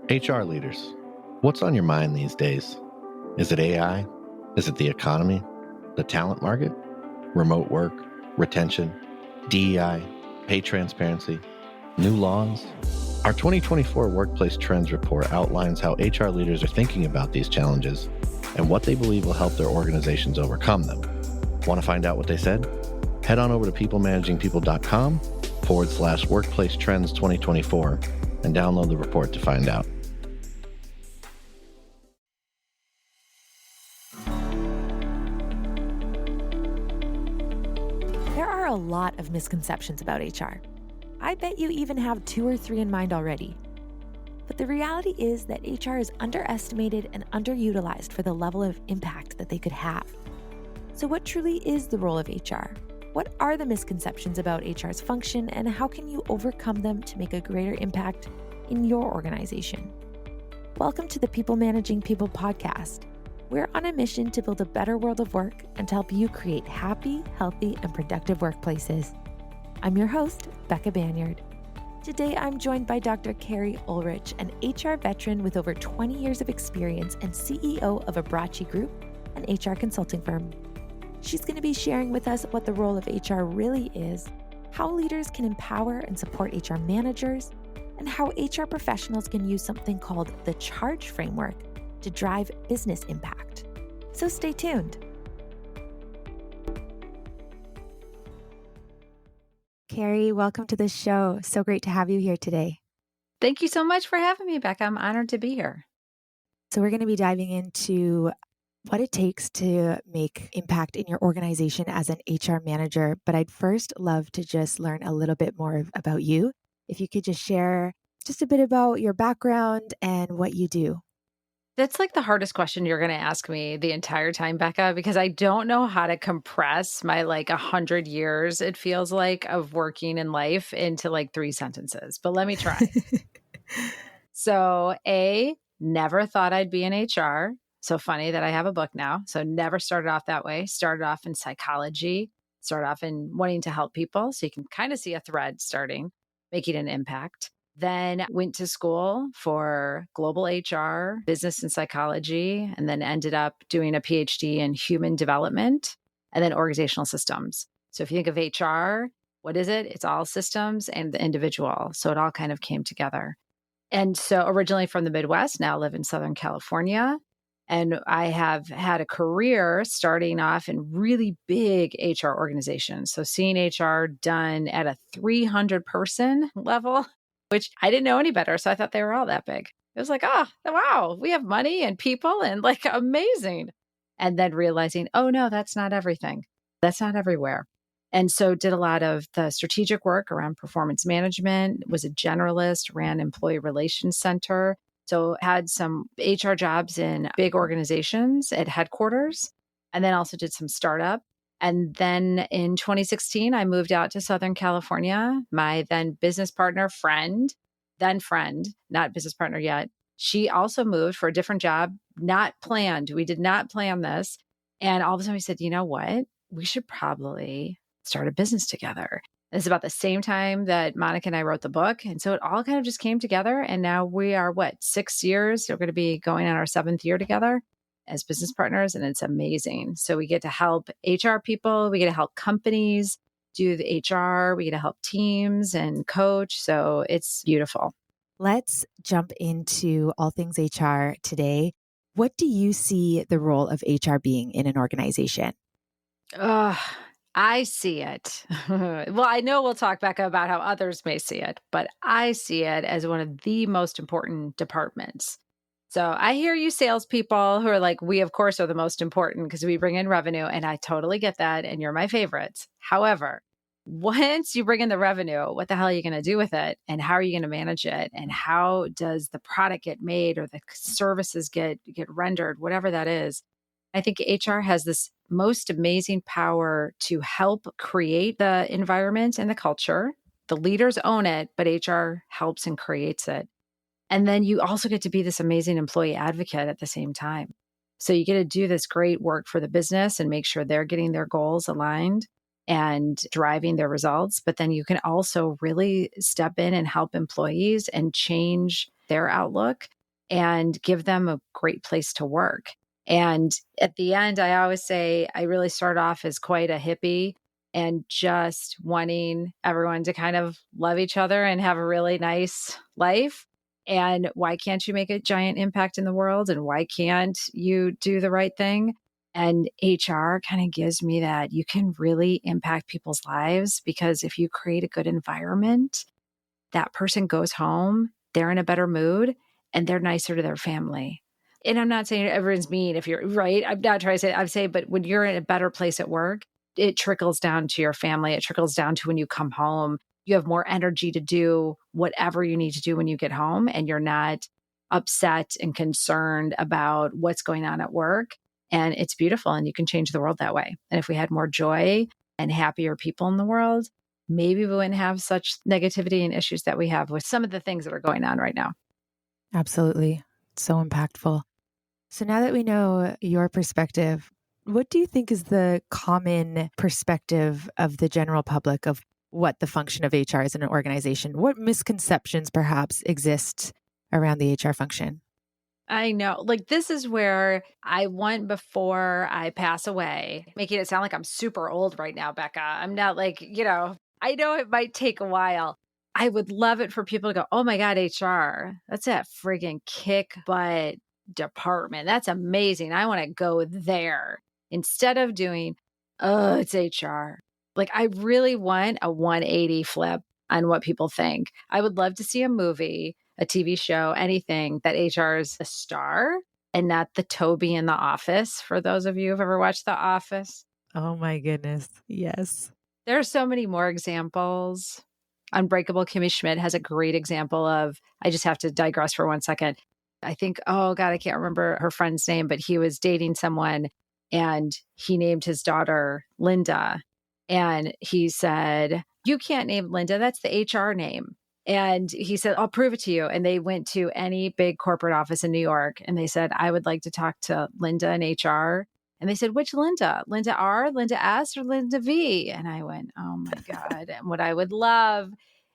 HR leaders, what's on your mind these days? Is it AI? Is it the economy? The talent market? Remote work? Retention? DEI? Pay transparency? New laws? Our 2024 Workplace Trends Report outlines how HR leaders are thinking about these challenges and what they believe will help their organizations overcome them. Want to find out what they said? Head on over to peoplemanagingpeople.com/Workplace Trends 2024 and download the report to find out. There are a lot of misconceptions about HR. I bet you even have 2 or 3 in mind already. But the reality is that HR is underestimated and underutilized for the level of impact that they could have. So what truly is the role of HR? What are the misconceptions about HR's function, and how can you overcome them to make a greater impact in your organization? Welcome to the People Managing People podcast. We're on a mission to build a better world of work and to help you create happy, healthy, and productive workplaces. I'm your host, Becca Banyard. Today, I'm joined by Dr. Keri Ohlrich, an HR veteran with over 20 years of experience and CEO of Abbracci Group, an HR consulting firm. She's going to be sharing with us what the role of HR really is, how leaders can empower and support HR managers, and how HR professionals can use something called the CHARGE framework to drive business impact. So stay tuned. Keri, welcome to the show. So great to have you here today. Thank you so much for having me, Becca. I'm honored to be here. So we're going to be diving into what it takes to make impact in your organization as an HR manager. But I'd first love to just learn a little bit more about you. If you could just share just a bit about your background and what you do. That's like the hardest question you're going to ask me the entire time, Becca, because I don't know how to compress my 100 years, it feels like, of working in life into 3 sentences. But let me try. So never thought I'd be in HR. So funny that I have a book now. So never started off that way. Started off in psychology, started off in wanting to help people. So you can kind of see a thread starting, making an impact. Then went to school for global HR, business and psychology, and then ended up doing a PhD in human development and then organizational systems. So if you think of HR, what is it? It's all systems and the individual. So it all kind of came together. And so originally from the Midwest, now live in Southern California. And I have had a career starting off in really big HR organizations. So seeing HR done at a 300 person level, which I didn't know any better. So I thought they were all that big. It was like, oh, wow, we have money and people and amazing. And then realizing, oh no, that's not everything. That's not everywhere. And so did a lot of the strategic work around performance management, was a generalist, ran employee relations center. So had some HR jobs in big organizations at headquarters, and then also did some startup. And then in 2016, I moved out to Southern California. My then business partner, friend, not business partner yet, she also moved for a different job, not planned. We did not plan this. And all of a sudden we said, you know what? We should probably start a business together. It's about the same time that Monica and I wrote the book. And so it all kind of just came together. And now we are, 6 years? We're going to be going on our 7th year together as business partners. And it's amazing. So we get to help HR people. We get to help companies do the HR. We get to help teams and coach. So it's beautiful. Let's jump into all things HR today. What do you see the role of HR being in an organization? I see it. Well, I know we'll talk, Becca, about how others may see it, but I see it as one of the most important departments. So I hear you salespeople who are like, we, of course, are the most important because we bring in revenue. And I totally get that. And you're my favorites. However, once you bring in the revenue, what the hell are you going to do with it? And how are you going to manage it? And how does the product get made or the services get rendered, whatever that is? I think HR has this most amazing power to help create the environment and the culture. The leaders own it, but HR helps and creates it. And then you also get to be this amazing employee advocate at the same time. So you get to do this great work for the business and make sure they're getting their goals aligned and driving their results. But then you can also really step in and help employees and change their outlook and give them a great place to work. And at the end, I always say I really start off as quite a hippie and just wanting everyone to kind of love each other and have a really nice life. And why can't you make a giant impact in the world? And why can't you do the right thing? And HR kind of gives me that you can really impact people's lives, because if you create a good environment, that person goes home, they're in a better mood, and they're nicer to their family. And I'm not saying everyone's mean if you're right. I'm not trying to say, I'm saying, but when you're in a better place at work, it trickles down to your family. It trickles down to when you come home. You have more energy to do whatever you need to do when you get home, and you're not upset and concerned about what's going on at work. And it's beautiful, and you can change the world that way. And if we had more joy and happier people in the world, maybe we wouldn't have such negativity and issues that we have with some of the things that are going on right now. Absolutely. So impactful. So now that we know your perspective, what do you think is the common perspective of the general public of what the function of HR is in an organization? What misconceptions perhaps exist around the HR function? I know. Like, this is where I want before I pass away, making it sound like I'm super old right now, Becca. I'm not like, I know it might take a while. I would love it for people to go, oh my God, HR, that's that friggin' kick butt department. That's amazing. I want to go there instead of doing, oh, it's HR. Like, I really want a 180 flip on what people think. I would love to see a movie, a TV show, anything that HR is a star and not the Toby in The Office. For those of you who've ever watched The Office. Oh my goodness. Yes. There are so many more examples. Unbreakable Kimmy Schmidt has a great example of, I just have to digress for 1 second. I think, oh God, I can't remember her friend's name, but he was dating someone and he named his daughter Linda. And he said, you can't name Linda. That's the HR name. And he said, I'll prove it to you. And they went to any big corporate office in New York and they said, I would like to talk to Linda in HR. And they said, which Linda? Linda R, Linda S, or Linda V? And I went, oh my God. And what I would love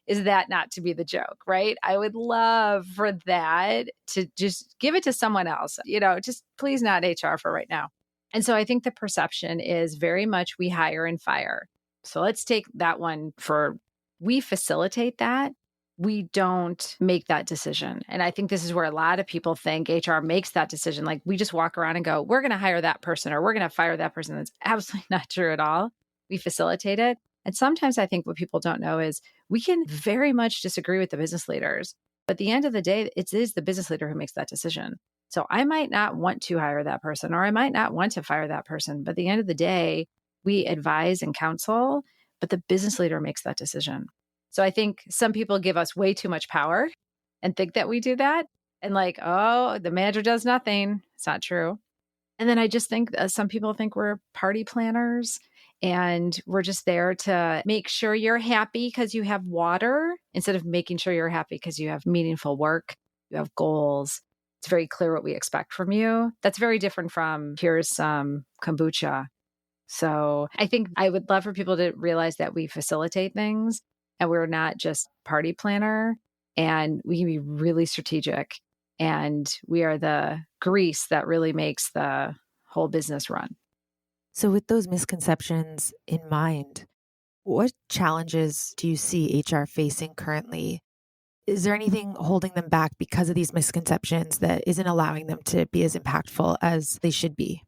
is that not to be the joke, right? I would love for that to just give it to someone else, just please not HR for right now. And so I think the perception is very much we hire and fire. So let's take that one for, we facilitate that. We don't make that decision. And I think this is where a lot of people think HR makes that decision. Like, we just walk around and go, we're going to hire that person or we're going to fire that person. That's absolutely not true at all. We facilitate it. And sometimes I think what people don't know is we can very much disagree with the business leaders. But at the end of the day, it is the business leader who makes that decision. So I might not want to hire that person or I might not want to fire that person. But at the end of the day, we advise and counsel, but the business leader makes that decision. So I think some people give us way too much power and think that we do that. And like, oh, the manager does nothing. It's not true. And then I just think some people think we're party planners and we're just there to make sure you're happy because you have water instead of making sure you're happy because you have meaningful work, you have goals. It's very clear what we expect from you. That's very different from here's some kombucha. So I think I would love for people to realize that we facilitate things and we're not just party planner, and we can be really strategic, and we are the grease that really makes the whole business run. So with those misconceptions in mind, what challenges do you see HR facing currently? Is there anything holding them back because of these misconceptions that isn't allowing them to be as impactful as they should be?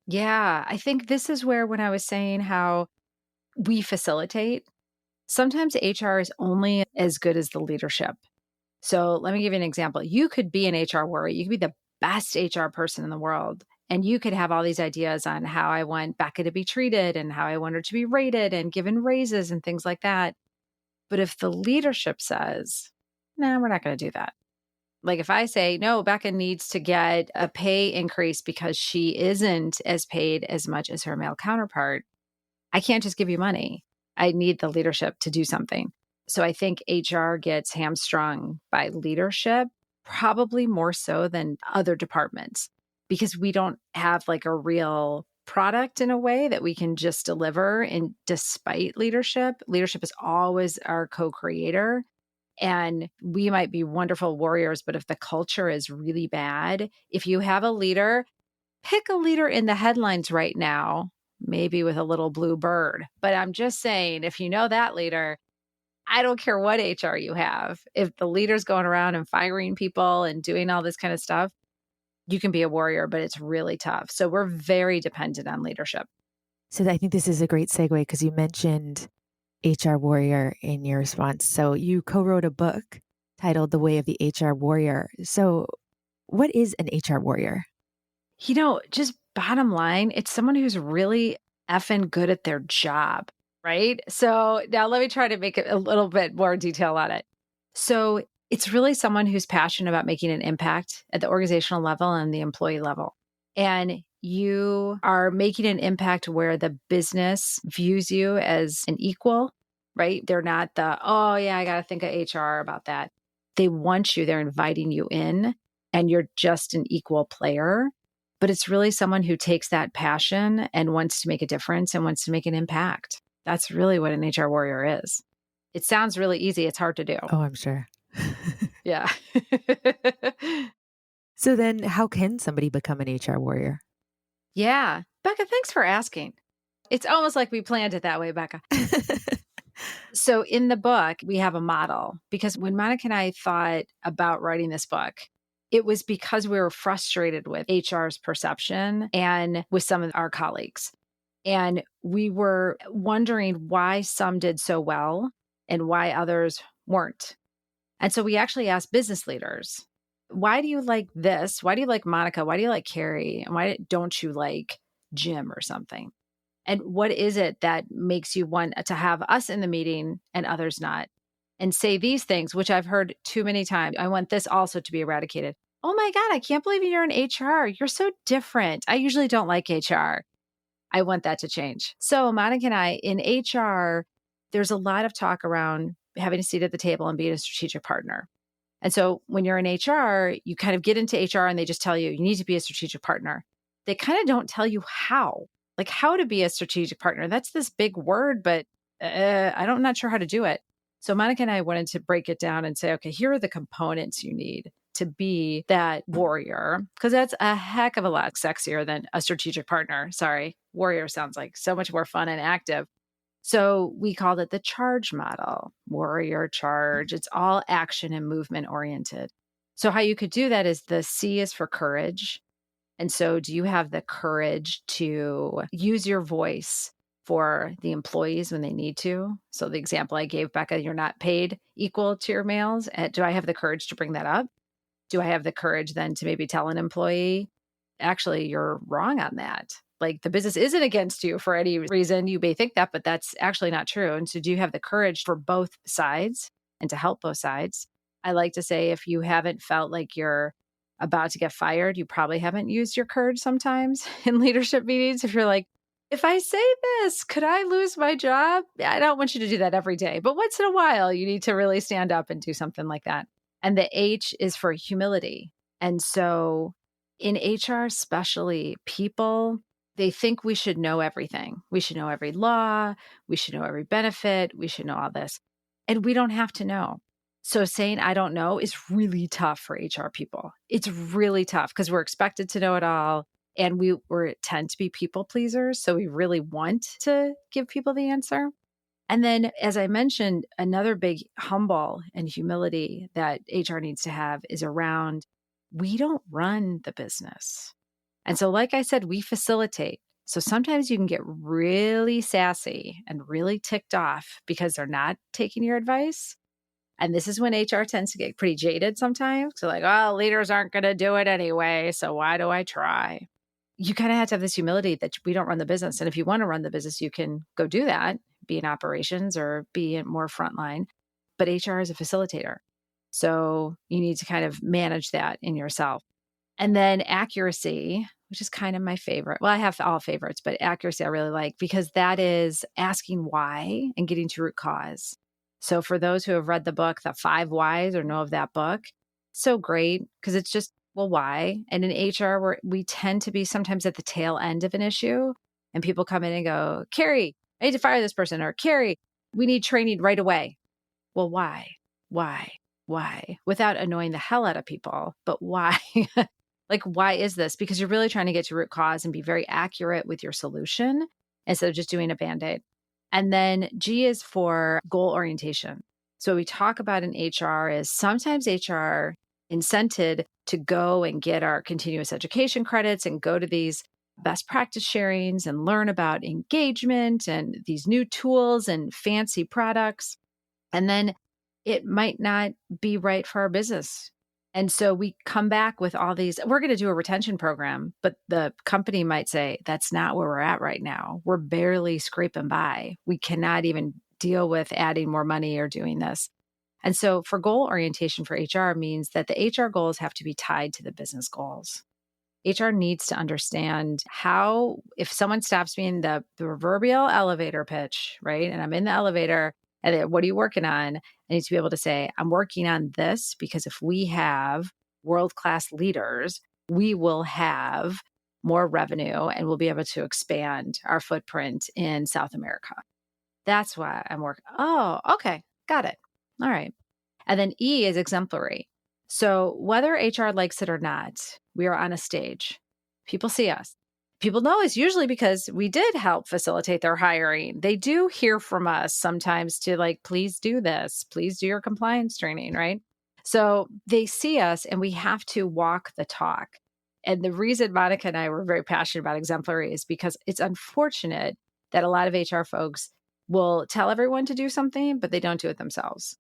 Yeah, I think this is where when I was saying how we facilitate, sometimes HR is only as good as the leadership. So let me give you an example. You could be an HR worry. You could be the best HR person in the world. And you could have all these ideas on how I want Becca to be treated and how I want her to be rated and given raises and things like that. But if the leadership says, no, we're not going to do that. Like if I say, no, Becca needs to get a pay increase because she isn't as paid as much as her male counterpart, I can't just give you money. I need the leadership to do something. So I think HR gets hamstrung by leadership, probably more so than other departments, because we don't have like a real product in a way that we can just deliver. And despite leadership, leadership is always our co-creator. And we might be wonderful warriors, but if the culture is really bad, if you have a leader, pick a leader in the headlines right now, maybe with a little blue bird. But I'm just saying, if you know that leader, I don't care what HR you have. If the leader's going around and firing people and doing all this kind of stuff, you can be a warrior, but it's really tough. So we're very dependent on leadership. So I think this is a great segue because you mentioned HR warrior in your response. So you co-wrote a book titled The Way of the HR Warrior. So what is an HR warrior? Just bottom line, it's someone who's really effing good at their job, right? So now let me try to make it a little bit more detail on it. So it's really someone who's passionate about making an impact at the organizational level and the employee level. And you are making an impact where the business views you as an equal, right? They're not oh yeah, I got to think of HR about that. They want you, they're inviting you in, and you're just an equal player. But it's really someone who takes that passion and wants to make a difference and wants to make an impact. That's really what an HR warrior is. It sounds really easy. It's hard to do. Oh, I'm sure. Yeah. So then how can somebody become an HR warrior? Yeah. Becca, thanks for asking. It's almost like we planned it that way, Becca. So in the book, we have a model because when Monica and I thought about writing this book, it was because we were frustrated with HR's perception and with some of our colleagues. And we were wondering why some did so well and why others weren't. And so we actually asked business leaders, why do you like this? Why do you like Monica? Why do you like Keri? And why don't you like Jim or something? And what is it that makes you want to have us in the meeting and others not? And say these things, which I've heard too many times. I want this also to be eradicated. Oh my God, I can't believe you're in HR. You're so different. I usually don't like HR. I want that to change. So Monica and I, in HR, there's a lot of talk around having a seat at the table and being a strategic partner. And so when you're in HR, you kind of get into HR and they just tell you, you need to be a strategic partner. They kind of don't tell you how to be a strategic partner. That's this big word, but I'm not sure how to do it. So Monica and I wanted to break it down and say, okay, here are the components you need to be that warrior, because that's a heck of a lot sexier than a strategic partner. Sorry, warrior sounds like so much more fun and active. So we called it the charge model, warrior charge. It's all action and movement oriented. So how you could do that is the C is for courage. And so do you have the courage to use your voice for the employees when they need to? So the example I gave, Becca, you're not paid equal to your males. Do I have the courage to bring that up? Do I have the courage then to maybe tell an employee, actually, you're wrong on that? Like the business isn't against you for any reason. You may think that, but that's actually not true. And so do you have the courage for both sides and to help both sides? I like to say if you haven't felt like you're about to get fired, you probably haven't used your courage sometimes in leadership meetings. If you're like, if I say this, could I lose my job? I don't want you to do that every day, but once in a while, you need to really stand up and do something like that. And the H is for humility. And so in HR, especially, people, they think we should know everything. We should know every law. We should know every benefit. We should know all this. And we don't have to know. So saying I don't know is really tough for HR people. It's really tough because we're expected to know it all. And we tend to be people pleasers. So we really want to give people the answer. And then, as I mentioned, another big humble and humility that HR needs to have is around, we don't run the business. And so, like I said, we facilitate. So sometimes you can get really sassy and really ticked off because they're not taking your advice. And this is when HR tends to get pretty jaded sometimes. So like, oh, leaders aren't going to do it anyway. So why do I try? You kind of have to have this humility that we don't run the business. And if you want to run the business, you can go do that, be in operations or be in more frontline. But HR is a facilitator. So you need to kind of manage that in yourself. And then accuracy, which is kind of my favorite. Well, I have all favorites, but accuracy I really like because that is asking why and getting to root cause. So for those who have read the book, The 5 Whys, or know of that book, so great because it's just, well, why? And in HR, we tend to be sometimes at the tail end of an issue and people come in and go, Keri, I need to fire this person, or Keri, we need training right away. Well, why? Why? Why? Without annoying the hell out of people, but why? Like, why is this? Because you're really trying to get to root cause and be very accurate with your solution instead of just doing a Band-Aid. And then G is for goal orientation. So what we talk about in HR is sometimes HR incented to go and get our continuous education credits and go to these best practice sharings and learn about engagement and these new tools and fancy products. And then it might not be right for our business. And so we come back with all these, we're going to do a retention program, but the company might say, that's not where we're at right now. We're barely scraping by. We cannot even deal with adding more money or doing this. And so for goal orientation for HR means that the HR goals have to be tied to the business goals. HR needs to understand how, if someone stops me in the proverbial elevator pitch, right? And I'm in the elevator and they, what are you working on? I need to be able to say, I'm working on this because if we have world-class leaders, we will have more revenue and we'll be able to expand our footprint in South America. That's why I'm working. Oh, okay. Got it. All right. And then E is exemplary. So whether HR likes it or not, we are on a stage. People see us. People know us usually because we did help facilitate their hiring. They do hear from us sometimes to like, please do this. Please do your compliance training, right? So they see us and we have to walk the talk. And the reason Monica and I were very passionate about exemplary is because it's unfortunate that a lot of HR folks will tell everyone to do something, but they don't do it themselves.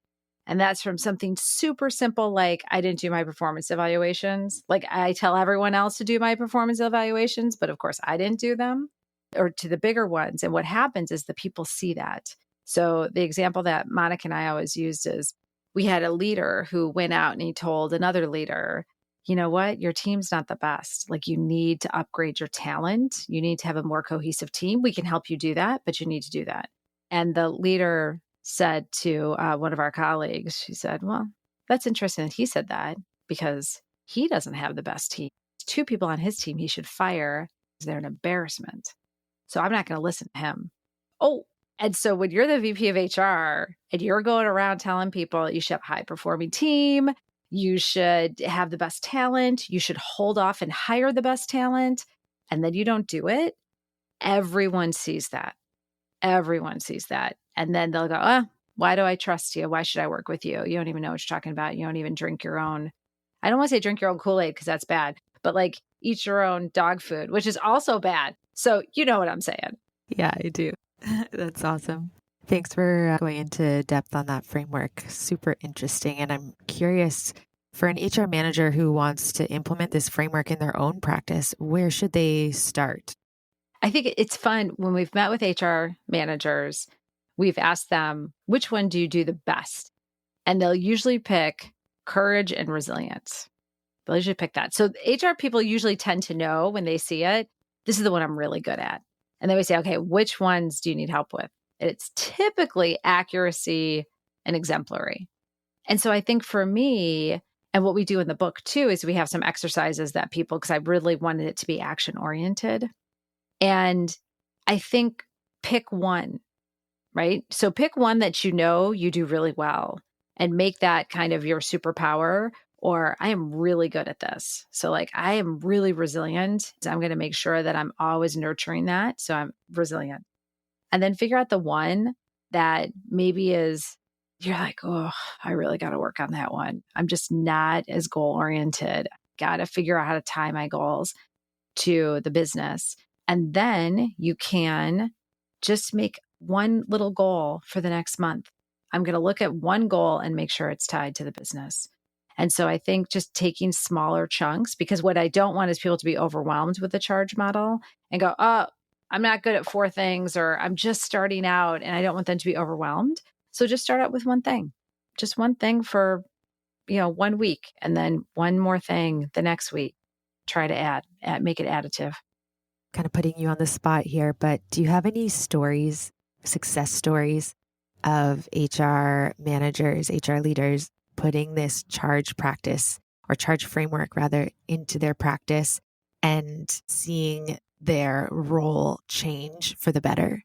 And that's from something super simple like I didn't do my performance evaluations. Like I tell everyone else to do my performance evaluations, but of course I didn't do them, or to the bigger ones. And what happens is the people see that. So the example that Monica and I always used is we had a leader who went out and he told another leader, you know what, your team's not the best. Like you need to upgrade your talent. You need to have a more cohesive team. We can help you do that, but you need to do that. And the leader said to one of our colleagues, she said, well, that's interesting that he said that because he doesn't have the best team. Two people on his team he should fire because they're an embarrassment. So I'm not going to listen to him. Oh, and so when you're the VP of HR and you're going around telling people you should have a high performing team, you should have the best talent, you should hold off and hire the best talent, and then you don't do it, everyone sees that. Everyone sees that. And then they'll go, oh, why do I trust you? Why should I work with you? You don't even know what you're talking about. You don't even drink your own. I don't want to say drink your own Kool-Aid because that's bad, but like eat your own dog food, which is also bad. So you know what I'm saying. Yeah, I do. That's awesome. Thanks for going into depth on that framework. Super interesting. And I'm curious, for an HR manager who wants to implement this framework in their own practice, where should they start? I think it's fun when we've met with HR managers, we've asked them, which one do you do the best? And they'll usually pick courage and resilience. They'll usually pick that. So HR people usually tend to know when they see it, this is the one I'm really good at. And then we say, okay, which ones do you need help with? And it's typically accuracy and exemplary. And so I think for me, and what we do in the book too, is we have some exercises that people, because I really wanted it to be action oriented. And I think pick one, right? So pick one that you know you do really well and make that kind of your superpower, or I am really good at this. So like I am really resilient. So I'm going to make sure that I'm always nurturing that. So I'm resilient. And then figure out the one that maybe is, you're like, oh, I really got to work on that one. I'm just not as goal oriented. Got to figure out how to tie my goals to the business. And then you can just make one little goal for the next month. I'm going to look at one goal and make sure it's tied to the business. And so I think just taking smaller chunks, because what I don't want is people to be overwhelmed with the charge model and go, oh, I'm not good at 4 things, or I'm just starting out, and I don't want them to be overwhelmed. So just start out with one thing, just one thing for, 1 week, and then one more thing the next week. Try to make it additive. Kind of putting you on the spot here, but do you have any stories, success stories of HR managers, HR leaders putting this charge practice or charge framework rather into their practice and seeing their role change for the better?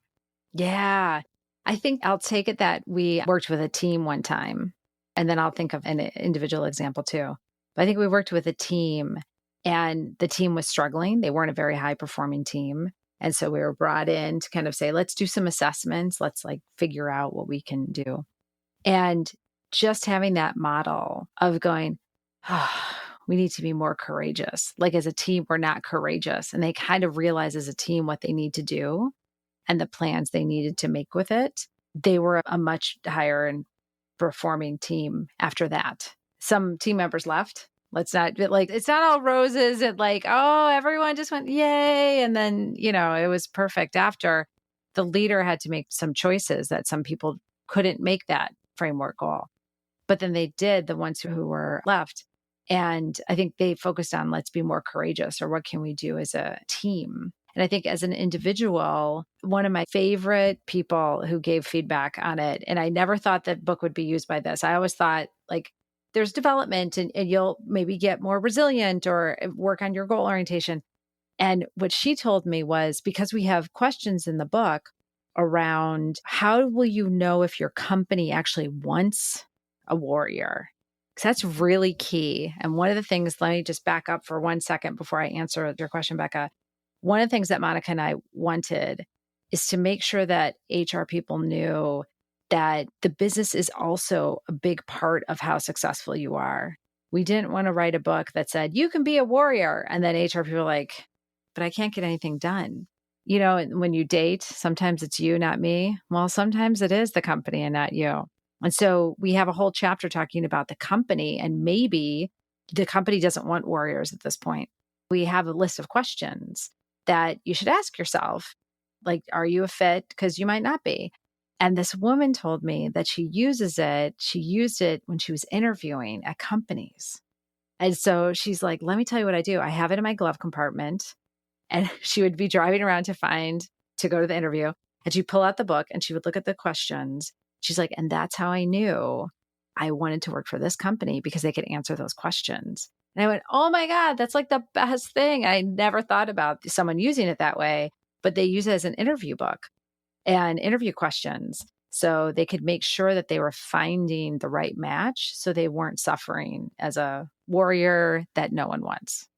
Yeah. I think I'll take it that we worked with a team one time And then I'll think of an individual example too. But I think we worked with a team and the team was struggling. They weren't a very high performing team. And so we were brought in to kind of say, let's do some assessments. Let's like figure out what we can do. And just having that model of going, we need to be more courageous. Like as a team, we're not courageous. And they kind of realize as a team what they need to do and the plans they needed to make with it. They were a much higher and performing team after that. Some team members left. Let's not like, it's not all roses and like, oh, everyone just went, yay. And then, it was perfect after. The leader had to make some choices that some people couldn't make that framework goal. But then they did, the ones who were left. And I think they focused on let's be more courageous, or what can we do as a team? And I think as an individual, one of my favorite people who gave feedback on it, and I never thought that book would be used by this. I always thought like there's development and you'll maybe get more resilient or work on your goal orientation. And what she told me was, because we have questions in the book around how will you know if your company actually wants a warrior? Because that's really key. And one of the things, let me just back up for 1 second before I answer your question, Becca. One of the things that Monica and I wanted is to make sure that HR people knew that the business is also a big part of how successful you are. We didn't want to write a book that said, you can be a warrior. And then HR people are like, but I can't get anything done. When you date, sometimes it's you, not me. Well, sometimes it is the company and not you. And so we have a whole chapter talking about the company, and maybe the company doesn't want warriors at this point. We have a list of questions that you should ask yourself, like, are you a fit? Because you might not be. And this woman told me that she used it when she was interviewing at companies. And so she's like, let me tell you what I do. I have it in my glove compartment. And she would be driving around to go to the interview. And she'd pull out the book and she would look at the questions. She's like, and that's how I knew I wanted to work for this company, because they could answer those questions. And I went, oh my God, that's like the best thing. I never thought about someone using it that way, but they use it as an interview book and interview questions. So they could make sure that they were finding the right match, so they weren't suffering as a warrior that no one wants.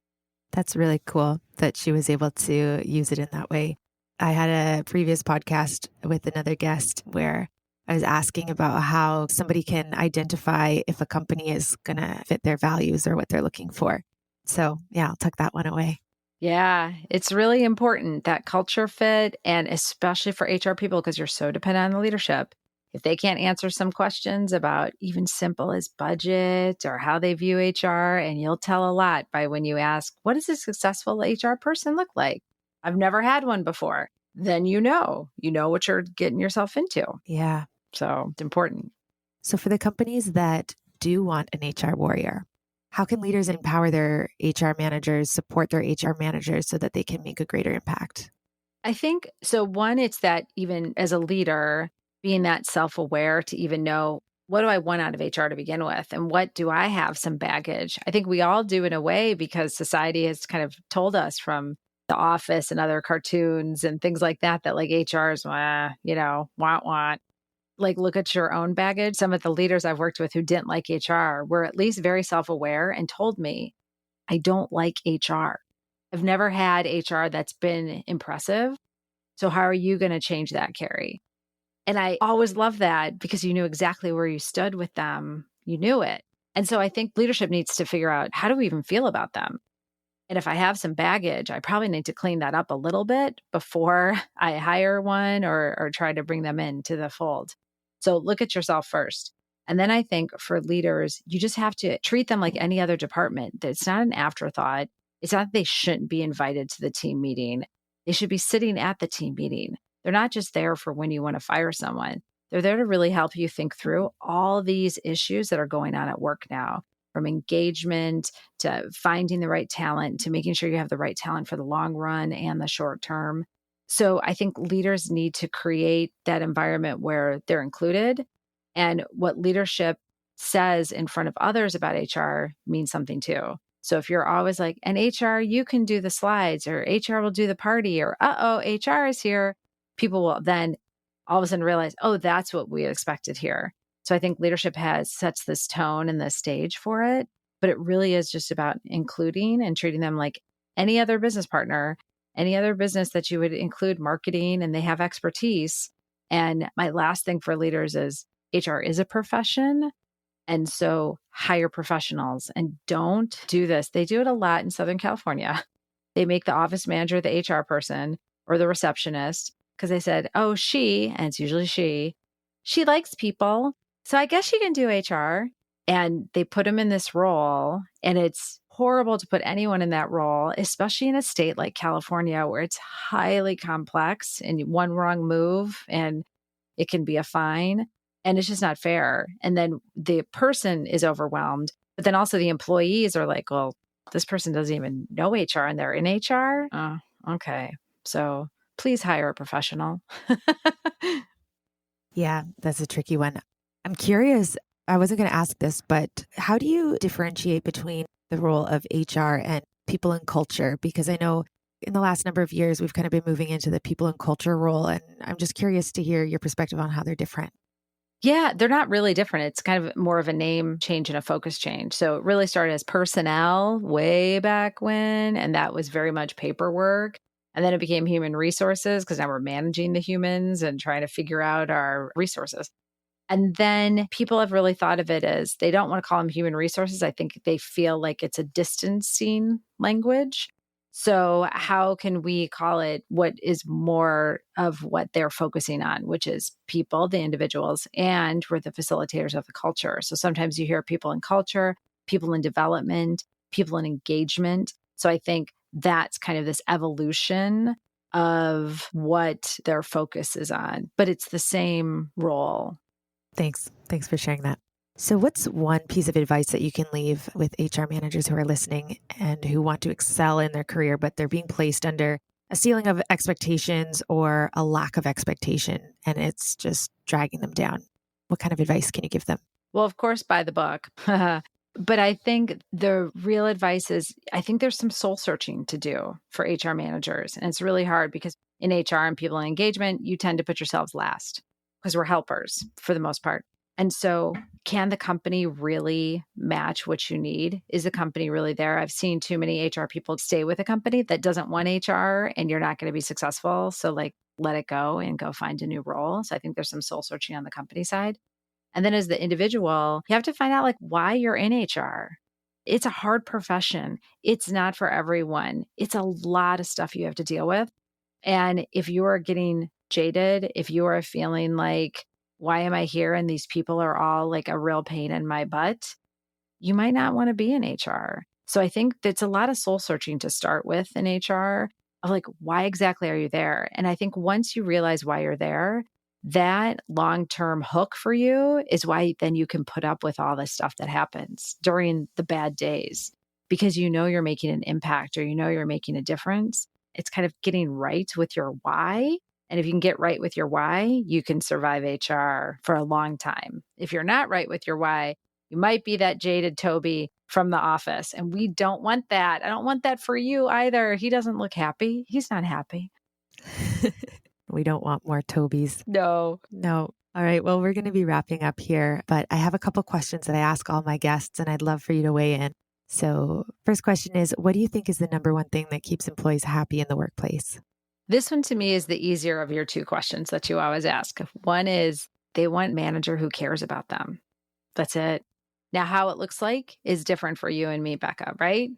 That's really cool that she was able to use it in that way. I had a previous podcast with another guest where I was asking about how somebody can identify if a company is going to fit their values or what they're looking for. So yeah, I'll tuck that one away. Yeah, it's really important, that culture fit, and especially for HR people, because you're so dependent on the leadership. If they can't answer some questions about even simple as budget or how they view HR, and you'll tell a lot by when you ask, what does a successful HR person look like? I've never had one before. Then you know what you're getting yourself into. Yeah. So it's important. So for the companies that do want an HR warrior, how can leaders empower their HR managers, support their HR managers so that they can make a greater impact? I think, so one, it's that even as a leader, being that self-aware to even know, what do I want out of HR to begin with? And what do I have some baggage? I think we all do in a way, because society has kind of told us from The Office and other cartoons and things like that, that like HR is, want. Like, look at your own baggage. Some of the leaders I've worked with who didn't like HR were at least very self-aware and told me, I don't like HR. I've never had HR that's been impressive. So how are you going to change that, Keri? And I always love that, because you knew exactly where you stood with them. You knew it. And so I think leadership needs to figure out, how do we even feel about them? And if I have some baggage, I probably need to clean that up a little bit before I hire one or try to bring them into the fold. So look at yourself first. And then I think for leaders, you just have to treat them like any other department. It's not an afterthought. It's not that they shouldn't be invited to the team meeting. They should be sitting at the team meeting. They're not just there for when you want to fire someone. They're there to really help you think through all these issues that are going on at work now, from engagement to finding the right talent to making sure you have the right talent for the long run and the short term. So I think leaders need to create that environment where they're included, and what leadership says in front of others about HR means something too. So if you're always like, and HR, you can do the slides, or HR will do the party, or HR is here, people will then all of a sudden realize, oh, that's what we expected here. So I think leadership sets this tone and the stage for it, but it really is just about including and treating them like any other business partner, any other business that you would include marketing and they have expertise. And my last thing for leaders is HR is a profession. And so hire professionals and don't do this. They do it a lot in Southern California. They make the office manager the HR person or the receptionist because they said, oh, and it's usually she likes people. So I guess she can do HR. And they put them in this role. And it's horrible to put anyone in that role, especially in a state like California where it's highly complex and one wrong move and it can be a fine. And it's just not fair. And then the person is overwhelmed, but then also the employees are like, well, this person doesn't even know HR and they're in HR. Oh, okay. So please hire a professional. Yeah, that's a tricky one. I'm curious, I wasn't going to ask this, but how do you differentiate between the role of HR and people and culture? Because I know in the last number of years, we've kind of been moving into the people and culture role. And I'm just curious to hear your perspective on how they're different. Yeah, they're not really different. It's kind of more of a name change and a focus change. So it really started as personnel way back when, and that was very much paperwork. And then it became human resources because now we're managing the humans and trying to figure out our resources. And then people have really thought of it as they don't want to call them human resources. I think they feel like it's a distancing language. So how can we call it what is more of what they're focusing on, which is people, the individuals, and we're the facilitators of the culture. So sometimes you hear people in culture, people in development, people in engagement. So I think that's kind of this evolution of what their focus is on, but it's the same role. Thanks. Thanks for sharing that. So what's one piece of advice that you can leave with HR managers who are listening and who want to excel in their career, but they're being placed under a ceiling of expectations or a lack of expectation, and it's just dragging them down? What kind of advice can you give them? Well, of course, buy the book. But I think the real advice is, I think there's some soul searching to do for HR managers. And it's really hard because in HR and people in engagement, you tend to put yourselves last because we're helpers for the most part. And so can the company really match what you need? Is the company really there? I've seen too many HR people stay with a company that doesn't want HR and you're not going to be successful. So let it go and go find a new role. So I think there's some soul searching on the company side. And then as the individual, you have to find out why you're in HR. It's a hard profession. It's not for everyone. It's a lot of stuff you have to deal with. And if you are getting jaded, if you are feeling like, why am I here? And these people are all like a real pain in my butt, you might not want to be in HR. So I think that's a lot of soul searching to start with in HR of why exactly are you there? And I think once you realize why you're there, that long-term hook for you is why then you can put up with all the stuff that happens during the bad days because you know you're making an impact or you know you're making a difference. It's kind of getting right with your why. And if you can get right with your why, you can survive HR for a long time. If you're not right with your why, you might be that jaded Toby from The Office. And we don't want that. I don't want that for you either. He doesn't look happy. He's not happy. We don't want more Tobys. No. All right. Well, we're going to be wrapping up here, but I have a couple questions that I ask all my guests, and I'd love for you to weigh in. So first question is, what do you think is the number one thing that keeps employees happy in the workplace? This one to me is the easier of your two questions that you always ask. One is they want a manager who cares about them. That's it. Now, how it looks like is different for you and me, Becca, right?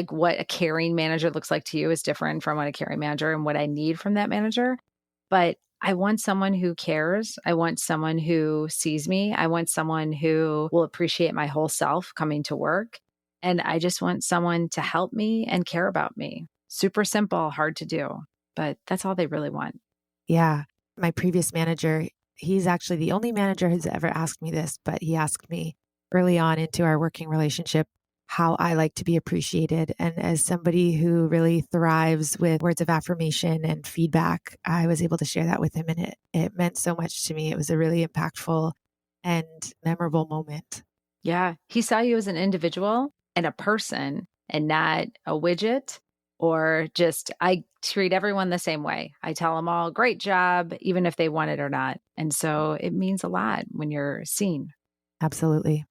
What a caring manager looks like to you is different from what a caring manager and what I need from that manager. But I want someone who cares. I want someone who sees me. I want someone who will appreciate my whole self coming to work. And I just want someone to help me and care about me. Super simple, hard to do, but that's all they really want. Yeah. My previous manager, he's actually the only manager who's ever asked me this, but he asked me early on into our working relationship how I like to be appreciated. And as somebody who really thrives with words of affirmation and feedback, I was able to share that with him. And it meant so much to me. It was a really impactful and memorable moment. Yeah. He saw you as an individual and a person and not a widget or just, I treat everyone the same way. I tell them all, great job, even if they want it or not. And so it means a lot when you're seen. Absolutely.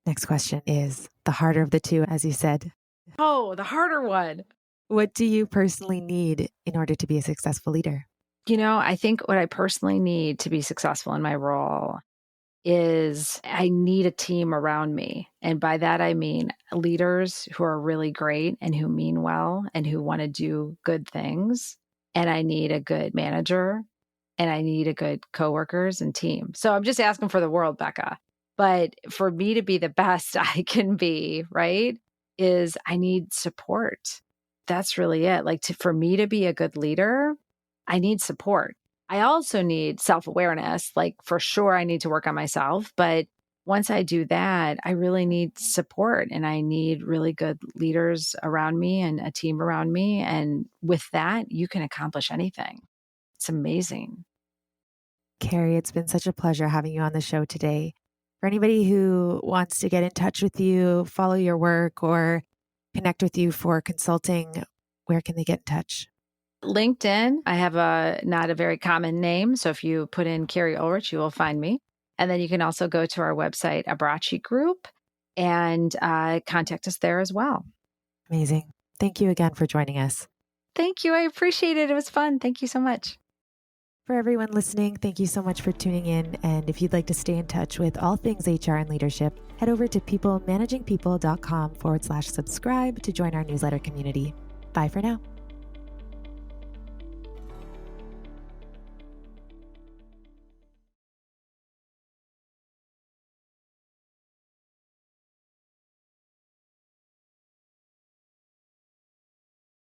Next question is the harder of the two, as you said. Oh, the harder one. What do you personally need in order to be a successful leader? I think what I personally need to be successful in my role is I need a team around me. And by that, I mean leaders who are really great and who mean well and who want to do good things. And I need a good manager and I need a good coworkers and team. So I'm just asking for the world, Becca. But for me to be the best I can be, right, is I need support. That's really it. Like for me to be a good leader, I need support. I also need self-awareness. Like for sure, I need to work on myself. But once I do that, I really need support and I need really good leaders around me and a team around me. And with that, you can accomplish anything. It's amazing. Keri, it's been such a pleasure having you on the show today. For anybody who wants to get in touch with you, follow your work, or connect with you for consulting, where can they get in touch? LinkedIn, I have not a very common name. So if you put in Keri Ohlrich, you will find me. And then you can also go to our website, Abbracci Group, and contact us there as well. Amazing. Thank you again for joining us. Thank you. I appreciate it. It was fun. Thank you so much. For everyone listening, thank you so much for tuning in. And if you'd like to stay in touch with all things HR and leadership, head over to peoplemanagingpeople.com/subscribe to join our newsletter community. Bye for now.